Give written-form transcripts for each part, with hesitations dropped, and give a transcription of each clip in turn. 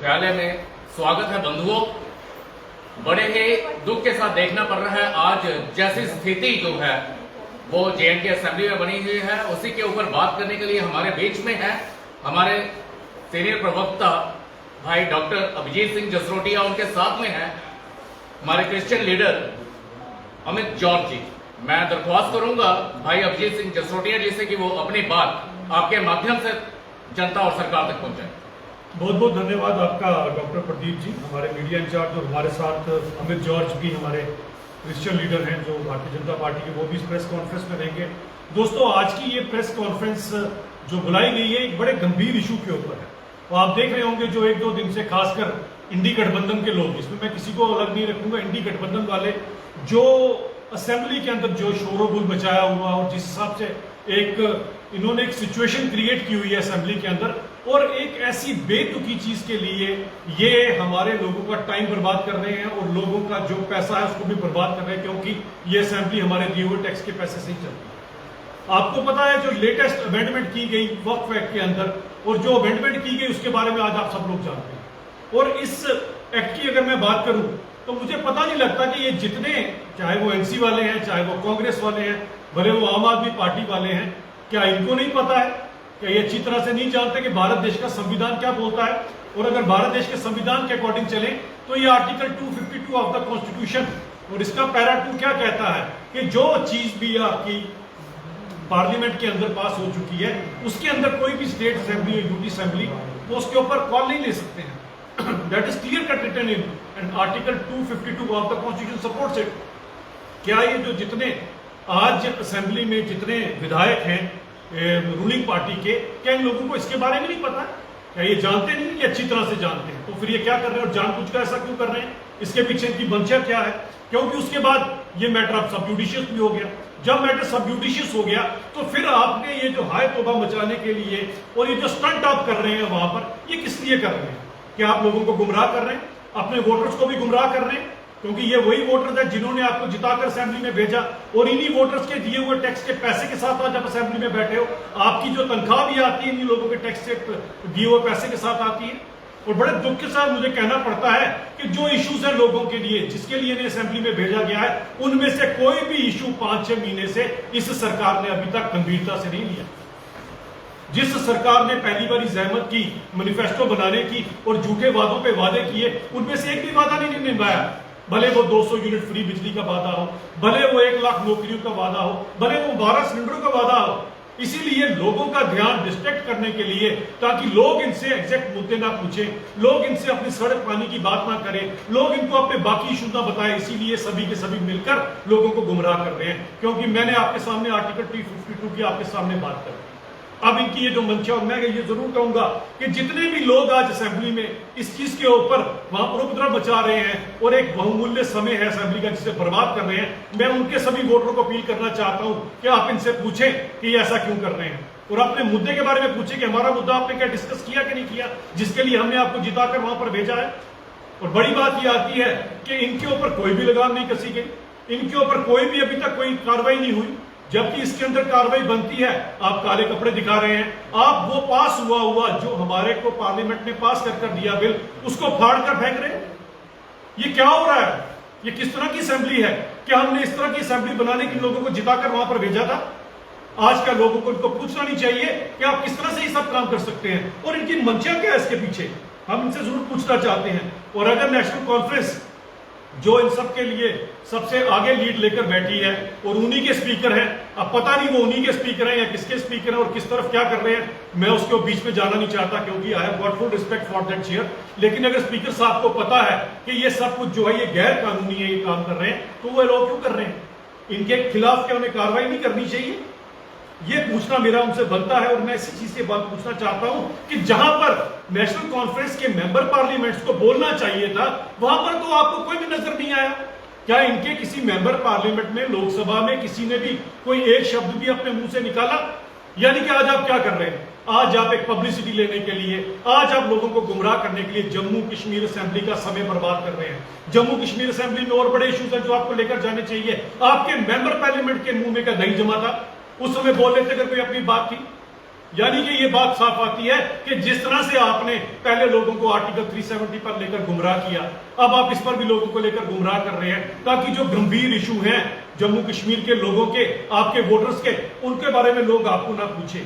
मुख्यालय में स्वागत है बंधुओं। बड़े ही दुख के साथ देखना पड़ रहा है आज जैसी स्थिति जो है वो जेएनके असेंबली में बनी हुई है, उसी के ऊपर बात करने के लिए हमारे बीच में है हमारे सीनियर प्रवक्ता भाई डॉक्टर अभिजीत सिंह जसरोटिया, उनके साथ में है हमारे क्रिश्चियन लीडर अमित जॉर्ज जी। मैं दरख्वास्त करूंगा भाई अभिजीत सिंह जसरोटिया जी से कि वो अपनी बात आपके माध्यम से जनता और सरकार तक पहुंचाए। बहुत बहुत धन्यवाद आपका डॉक्टर प्रदीप जी, हमारे मीडिया इंचार्ज, और हमारे साथ अमित जॉर्ज भी हमारे क्रिश्चियन लीडर हैं जो भारतीय जनता पार्टी के, वो भी इस प्रेस कॉन्फ्रेंस में रहेंगे। दोस्तों, आज की ये प्रेस कॉन्फ्रेंस जो बुलाई गई है एक बड़े गंभीर इशू के ऊपर है। तो आप देख रहे होंगे जो एक दो दिन से खासकर इंडी गठबंधन के लोग, इसमें मैं किसी को अलग नहीं रखूंगा, इंडी गठबंधन वाले जो असेंबली के अंदर जो शोरगुल मचाया हुआ और जिस हिसाब से इन्होंने एक सिचुएशन क्रिएट की हुई है असेंबली के अंदर, और एक ऐसी बेतुकी चीज के लिए ये हमारे लोगों का टाइम बर्बाद कर रहे हैं और लोगों का जो पैसा है उसको भी बर्बाद कर रहे हैं, क्योंकि ये असेंबली हमारे दिए हुए टैक्स के पैसे से ही चलती है। आपको पता है जो लेटेस्ट अमेंडमेंट की गई वक्फ एक्ट के अंदर, और जो अमेंडमेंट की गई उसके बारे में आज आप सब लोग जानते हैं। और इस एक्ट की अगर मैं बात करूं तो मुझे पता नहीं लगता कि ये जितने, चाहे वो एनसी वाले हैं, चाहे वो कांग्रेस वाले हैं, भले वो आम आदमी पार्टी वाले हैं, क्या इनको नहीं पता है, क्या ये अच्छी तरह से नहीं जानते कि भारत देश का संविधान क्या बोलता है। और अगर भारत देश के संविधान के अकॉर्डिंग चले तो ये आर्टिकल 252 ऑफ द कॉन्स्टिट्यूशन और इसका पैरा 2 क्या कहता है कि जो चीज भी आपकी पार्लियामेंट के अंदर पास हो चुकी है उसके अंदर कोई भी स्टेट असेंबली या यूटी असेंबली वो उसके ऊपर कॉल नहीं ले सकते हैं। That is clear cut written in and article 252 of the constitution supports it. क्या ये जो जितने आज असेंबली में जितने विधायक हैं रूलिंग पार्टी के, क्या इन लोगों को इसके बारे में नहीं पता है? क्या ये जानते नहीं कि अच्छी तरह से जानते हैं? तो फिर ये क्या कर रहे हैं और जानबूझकर ऐसा क्यों कर रहे हैं? इसके पीछे इनकी मंशा क्या है? क्योंकि उसके बाद ये मैटर अब सब जुडिशियस भी हो गया। जब मैटर सब जुडिशियस हो गया तो फिर आपने ये जो हाय तौबा मचाने के लिए और ये जो स्टंट आप कर रहे हैं वहां पर, ये किस लिए कर रहे हैं? क्या आप लोगों को गुमराह कर रहे हैं? अपने वोटर्स को भी गुमराह कर रहे हैं? क्योंकि ये वही वोटर्स हैं जिन्होंने आपको जिताकर असेंबली में भेजा, और इन्हीं वोटर्स के दिए हुए टैक्स के पैसे के साथ आज आप असेंबली में बैठे हो। आपकी जो तनख्वाह भी आती है इन्हीं लोगों के टैक्स से दिए हुए पैसे के साथ आती है। और बड़े दुख के साथ मुझे कहना पड़ता है कि जो इश्यूज है लोगों के लिए, जिसके लिए इन्हें असेंबली में भेजा गया है, उनमें से कोई भी इशू 5-6 महीने से इस सरकार ने अभी तक गंभीरता से नहीं लिया। जिस सरकार ने पहली बार जहमत की मैनिफेस्टो बनाने की और झूठे वादों पे वादे किए, उनमें से एक भी वादा नहीं निभाया। भले वो 200 यूनिट फ्री बिजली का वादा हो, भले वो 1 लाख नौकरियों का वादा हो, भले वो 12 सिलेंडरों का वादा हो। इसीलिए लोगों का ध्यान डिस्ट्रैक्ट करने के लिए, ताकि लोग इनसे एग्जैक्ट मुद्दे ना पूछें, लोग इनसे अपनी सड़क पानी की बात ना करें, लोग इनको अपने बाकी इशू ना बताएं, इसीलिए सभी के सभी मिलकर लोगों को गुमराह कर रहे हैं। क्योंकि मैंने आपके सामने आर्टिकल 252 की आपके सामने बात कर, अब इनकी ये जो मंशा, और मैं ये जरूर कहूंगा कि जितने भी लोग आज असेंबली में इस चीज के ऊपर वहां पर उपद्रव मचा रहे हैं और एक बहुमूल्य समय है असेंबली का जिसे बर्बाद कर रहे हैं, मैं उनके सभी वोटरों को अपील करना चाहता हूं कि आप इनसे पूछें कि ये ऐसा क्यों कर रहे हैं, और अपने मुद्दे के बारे में पूछें कि हमारा मुद्दा आपने क्या डिस्कस किया कि नहीं किया, जिसके लिए हमने आपको जिताकर वहां पर भेजा है। और बड़ी बात यह आती है कि इनके ऊपर कोई भी लगाम नहीं कसी गई, इनके ऊपर कोई भी अभी तक कोई कार्रवाई नहीं हुई, जबकि इसके अंदर कार्रवाई बनती है। आप काले कपड़े दिखा रहे हैं, आप वो पास हुआ जो हमारे को पार्लियामेंट ने पास कर दिया बिल, उसको फाड़ कर फेंक रहे हैं। ये क्या हो रहा है? ये किस तरह की असेंबली है? क्या हमने इस तरह की असेंबली बनाने के लोगों को जिताकर वहां पर भेजा था? आज का लोगों को इनको पूछना नहीं चाहिए कि आप किस तरह से ये सब काम कर सकते हैं, और इनकी मंशा क्या है इसके पीछे, हम इनसे जरूर पूछना चाहते हैं। और अगर नेशनल कॉन्फ्रेंस जो इन सब के लिए सबसे आगे लीड लेकर बैठी है और उन्हीं के स्पीकर हैं, अब पता नहीं वो उन्हीं के स्पीकर हैं या किसके स्पीकर हैं और किस तरफ क्या कर रहे हैं, मैं उसके बीच में जाना नहीं चाहता, क्योंकि I have got full respect for that chair. लेकिन अगर स्पीकर साहब को पता है कि ये सब कुछ जो है ये गैर कानूनी है, ये काम कर रहे हैं, तो वो लोग क्यों कर रहे हैं? इनके खिलाफ क्या उन्हें कार्रवाई नहीं करनी चाहिए? ये पूछना मेरा उनसे बनता है। और मैं इसी चीज से बात पूछना चाहता हूं कि जहां पर नेशनल कॉन्फ्रेंस के मेंबर पार्लियामेंट्स को बोलना चाहिए था, वहां पर तो आपको कोई भी नजर नहीं आया। क्या इनके किसी मेंबर पार्लियामेंट में, लोकसभा में किसी ने भी कोई एक शब्द भी अपने मुंह से निकाला? यानी कि आज आप क्या कर रहे हैं? आज आप एक पब्लिसिटी लेने के लिए, आज आप लोगों को गुमराह करने के लिए जम्मू कश्मीर असेंबली का समय बर्बाद कर रहे हैं। जम्मू कश्मीर असेंबली में और बड़े इश्यूज हैं जो आपको लेकर जाने चाहिए। आपके मेंबर पार्लियामेंट के मुंह में क्या दही जमा था? उस समय बोल लेते अगर कोई अपनी बात थी। यानी कि ये बात साफ आती है कि जिस तरह से आपने पहले लोगों को आर्टिकल 370 पर लेकर गुमराह किया, अब आप इस पर भी लोगों को लेकर गुमराह कर रहे हैं, ताकि जो गंभीर इशू हैं जम्मू कश्मीर के लोगों के, आपके वोटर्स के, उनके बारे में लोग आपको ना पूछे।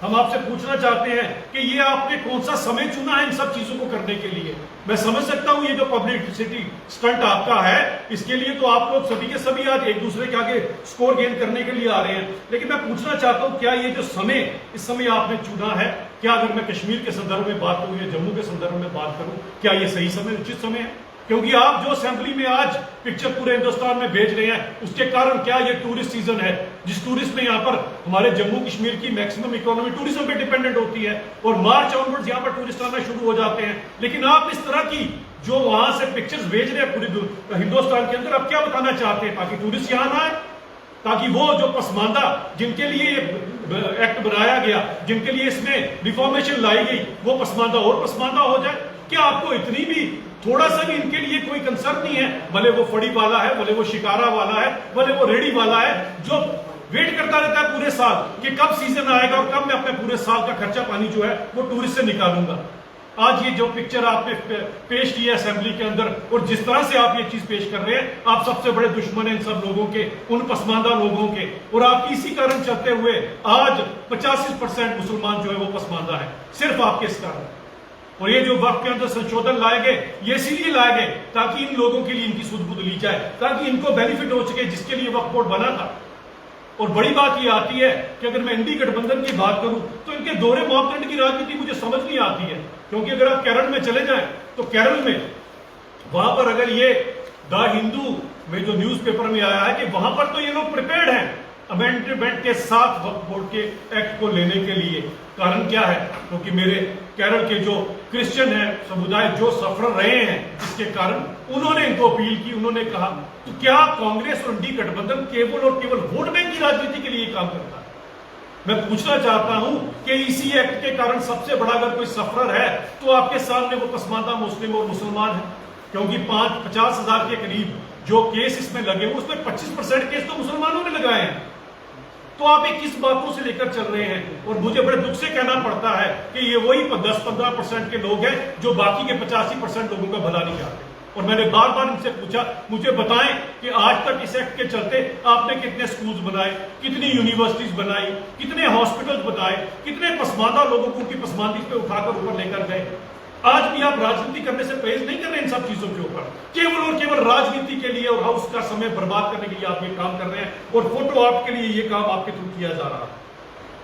हम आपसे पूछना चाहते हैं कि ये आपने कौन सा समय चुना है इन सब चीजों को करने के लिए। मैं समझ सकता हूं ये जो पब्लिसिटी स्टंट आपका है, इसके लिए तो आप लोग सभी के सभी आज एक दूसरे के आगे स्कोर गेन करने के लिए आ रहे हैं, लेकिन मैं पूछना चाहता हूं क्या ये जो समय, इस समय आपने चुना है, क्या अगर मैं कश्मीर के संदर्भ में बात करूं या जम्मू के संदर्भ में बात करूं, क्या ये सही समय, उचित समय है? क्योंकि आप जो असेंबली में आज पिक्चर पूरे हिंदुस्तान में भेज रहे हैं, उसके कारण क्या ये टूरिस्ट सीजन है, जिस टूरिस्ट में यहाँ पर हमारे जम्मू कश्मीर की मैक्सिमम इकोनॉमी टूरिज्म पे डिपेंडेंट होती है, और मार्च ऑनवर्ड्स यहाँ पर टूरिस्ट आना शुरू हो जाते हैं। लेकिन आप इस तरह की जो वहां से पिक्चर्स भेज रहे हैं पूरे हिंदुस्तान के अंदर, आप क्या बताना चाहते हैं? ताकि टूरिस्ट यहाँ ना आए, ताकि वो जो पसमानदा जिनके लिए एक्ट बनाया गया, जिनके लिए इसमें रिफॉर्मेशन लाई गई, वो पसमानदा और पसमानदा हो जाए। क्या आपको इतनी भी, थोड़ा सा भी इनके लिए कोई कंसर्न नहीं है? भले वो फड़ी वाला है, भले वो शिकारा वाला है, भले वो रेडी वाला है, जो वेट करता रहता है पूरे साल कि कब सीजन आएगा और कब मैं अपने पूरे साल का खर्चा पानी जो है वो टूरिस्ट से निकालूंगा। आज ये जो पिक्चर आपने पेश की है असेंबली के अंदर, और जिस तरह से आप ये चीज पेश कर रहे हैं, आप सबसे बड़े दुश्मन हैं इन सब लोगों के, उन पसमानदा लोगों के, और आपकी इसी कारण चलते हुए आज 85% मुसलमान जो है वो पसमानदा है, सिर्फ आपके इस कारण। और ये जो वक्त के अंदर संशोधन लाए गए, ये इसीलिए लाए गए ताकि इन लोगों के लिए इनकी सुध-बुध ली जाए, ताकि इनको बेनिफिट हो सके, जिसके लिए वक्फ बोर्ड बना था। और बड़ी बात ये आती है कि अगर मैं इंडी गठबंधन की बात करूं तो इनके दोहरे मापदंड की राजनीति मुझे समझ नहीं आती है। क्योंकि अगर आप केरल में चले जाएं तो केरल में वहां पर अगर ये द हिंदू में जो न्यूज़पेपर में आया है कि वहां पर तो ये लोग प्रिपेयर्ड हैं अमेंडमेंट के साथ वक्फ बोर्ड के एक्ट को लेने के लिए। कारण क्या है? क्योंकि मेरे केरल के जो क्रिश्चियन है समुदाय जो सफर रहे हैं, इसके कारण उन्होंने इनको अपील की, उन्होंने कहा। तो क्या कांग्रेस और इंडी गठबंधन केवल और केवल वोट बैंक की राजनीति के लिए काम करता है? मैं पूछना चाहता हूं कि इसी एक्ट के कारण सबसे बड़ा अगर कोई सफर है तो आपके सामने वो पसमानदा मुस्लिम और मुसलमान है। क्योंकि 50,000 के करीब जो केस इसमें लगे हुए, उसमें 25% केस तो मुसलमानों ने लगाए हैं। तो आप ये किस बातों से लेकर चल रहे हैं? और मुझे बड़े दुख से कहना पड़ता है कि ये वही 10-15% के लोग हैं जो बाकी के 85% लोगों का भला नहीं चाहते। और मैंने बार बार इनसे पूछा, मुझे बताएं कि आज तक इस एक्ट के चलते आपने कितने स्कूल्स बनाए, कितनी यूनिवर्सिटीज बनाई, कितने हॉस्पिटल्स बनाए, कितने पसमानदा लोगों को उनकी पसमानदी पे उठाकर ऊपर लेकर गए। आज भी आप राजनीति करने से परहेज नहीं कर रहे इन सब चीजों के ऊपर, केवल और केवल राजनीति के लिए और हाउस का समय बर्बाद करने के लिए आप ये काम कर रहे हैं, और फोटो आप के लिए ये काम आपके थ्रू किया जा रहा है।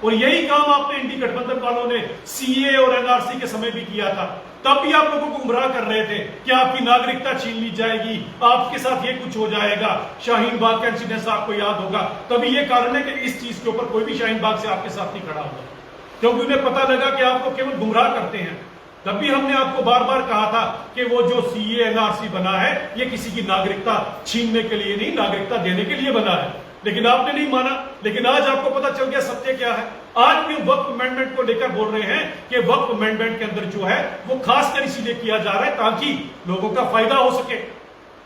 और यही काम आपने इंडी गठबंधन वालों ने सीए और एनआरसी के समय भी किया था। तब भी आप लोगों को गुमराह कर रहे थे कि आपकी नागरिकता छीन ली जाएगी, आपके साथ ये कुछ हो जाएगा। शाहीन बाग का इंसिडेंस आपको याद होगा। तभी ये कारण है कि इस चीज के ऊपर कोई भी शाहीन बाग से आपके साथ नहीं खड़ा होगा, क्योंकि उन्हें पता लगा कि आपको केवल गुमराह करते हैं। तब भी हमने आपको बार बार कहा था कि वो जो सीए एनआरसी बना है ये किसी की नागरिकता छीनने के लिए नहीं, नागरिकता देने के लिए बना है। लेकिन आपने नहीं माना। लेकिन आज आपको पता चल गया सत्य क्या है। आज भी वक्फ अमेंडमेंट को लेकर बोल रहे हैं कि वक्फ अमेंडमेंट के अंदर जो है वो खासकर इसीलिए किया जा रहा है ताकि लोगों का फायदा हो सके,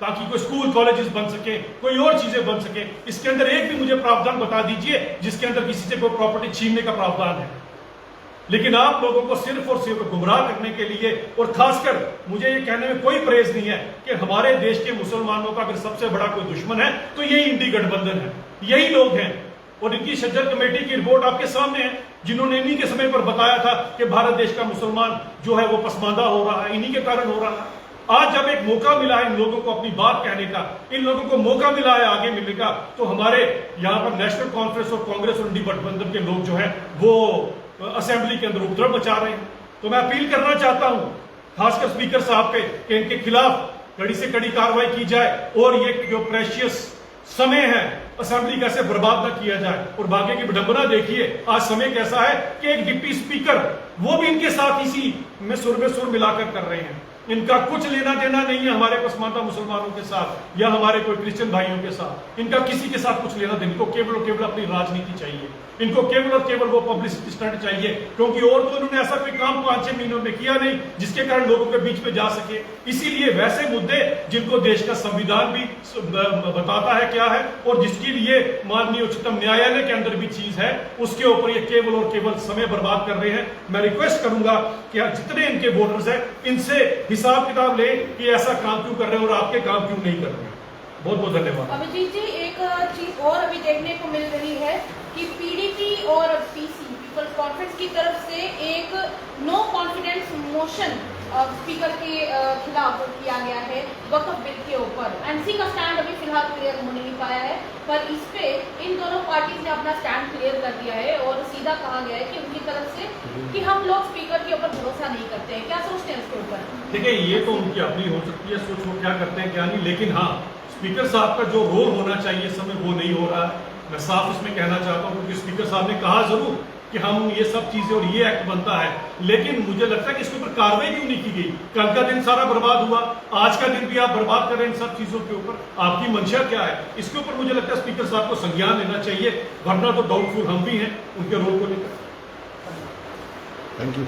ताकि कोई स्कूल कॉलेजेस बन सके, कोई और चीजें बन सके। इसके अंदर एक भी मुझे प्रावधान बता दीजिए जिसके अंदर किसी से कोई प्रॉपर्टी छीनने का प्रावधान है। लेकिन आप लोगों को सिर्फ और सिर्फ गुमराह करने के लिए, और खासकर मुझे ये कहने में कोई परहेज नहीं है कि हमारे देश के मुसलमानों का अगर सबसे बड़ा कोई दुश्मन है तो यही इंडी गठबंधन है, यही लोग हैं। और इनकी शज्जर कमेटी की रिपोर्ट आपके सामने है, जिन्होंने इन्हीं के समय पर बताया था कि भारत देश का मुसलमान जो है वो पसमानदा हो रहा है, इन्हीं के कारण हो रहा है। आज जब एक मौका मिला है इन लोगों को अपनी बात कहने का, इन लोगों को मौका मिला है आगे मिलने का, तो हमारे यहाँ पर नेशनल कॉन्फ्रेंस और कांग्रेस और इंडी गठबंधन के लोग जो है वो असेंबली के अंदर उपद्रव मचा रहे हैं। तो मैं अपील करना चाहता हूं खासकर स्पीकर साहब पे कि इनके खिलाफ कड़ी से कड़ी कार्रवाई की जाए, और ये जो प्रेशियस समय है असेंबली कैसे बर्बाद न किया जाए। और भाग्य की विडंबना देखिए, आज समय कैसा है कि एक डिप्टी स्पीकर वो भी इनके साथ इसी में सुर मिलाकर कर रहे हैं। इनका कुछ लेना देना नहीं है हमारे पसमानदा मुसलमानों के साथ या हमारे कोई क्रिश्चियन भाइयों के साथ। इनका किसी के साथ कुछ लेना देना, इनको केवल और केवल अपनी राजनीति चाहिए, इनको केवल और केवल वो पब्लिसिटी स्टंट चाहिए, क्योंकि और तो इन्होंने ऐसा कोई काम 5-6 महीनों में किया नहीं जिसके कारण लोगों के बीच में जा सके। इसीलिए वैसे मुद्दे जिनको देश का संविधान भी बताता है क्या है और जिसके लिए माननीय उच्चतम न्यायालय के अंदर भी चीज है, उसके ऊपर ये केवल और केवल समय बर्बाद कर रहे हैं। मैं रिक्वेस्ट करूंगा कि जितने इनके वोटर्स हैं इनसे हिसाब किताब ले कि ऐसा काम क्यों कर रहे हैं और आपके काम क्यों नहीं कर रहे हैं। बहुत बहुत धन्यवाद। अभिजीत जी, एक चीज और अभी देखने को मिल रही है कि पीडीपी और पीसी पीपल्स कॉन्फ्रेंस की तरफ से एक नो कॉन्फिडेंस मोशन स्पीकर के खिलाफ किया गया है वक्फ बिल के ऊपर। एनसी का स्टैंड अभी फिलहाल क्लियर हो नहीं पाया है, पर इस पे इन दोनों पार्टीज ने अपना स्टैंड क्लियर कर दिया है और सीधा कहा गया है कि उनकी तरफ से कि हम लोग स्पीकर के ऊपर भरोसा नहीं करते हैं। क्या सोचते हैं उसके ऊपर? देखिए, ये तो उनकी अपनी हो सकती है सोच, वो क्या करते हैं क्या नहीं, लेकिन हाँ, स्पीकर साहब का जो रोल होना चाहिए इस समय वो नहीं हो रहा है। मैं साफ इसमें कहना चाहता हूँ, क्योंकि स्पीकर साहब ने कहा जरूर कि हम ये सब चीजें और ये एक्ट बनता है, लेकिन मुझे लगता है कि इसके ऊपर कार्रवाई क्यों नहीं की गई। कल का दिन सारा बर्बाद हुआ, आज का दिन भी आप बर्बाद कर रहे हैं इन सब चीजों के ऊपर। आपकी मंशा क्या है, इसके ऊपर मुझे लगता है स्पीकर साहब को संज्ञान लेना चाहिए, वरना तो डाउटफुल हम भी हैं उनके रोल को लेकर। Thank you.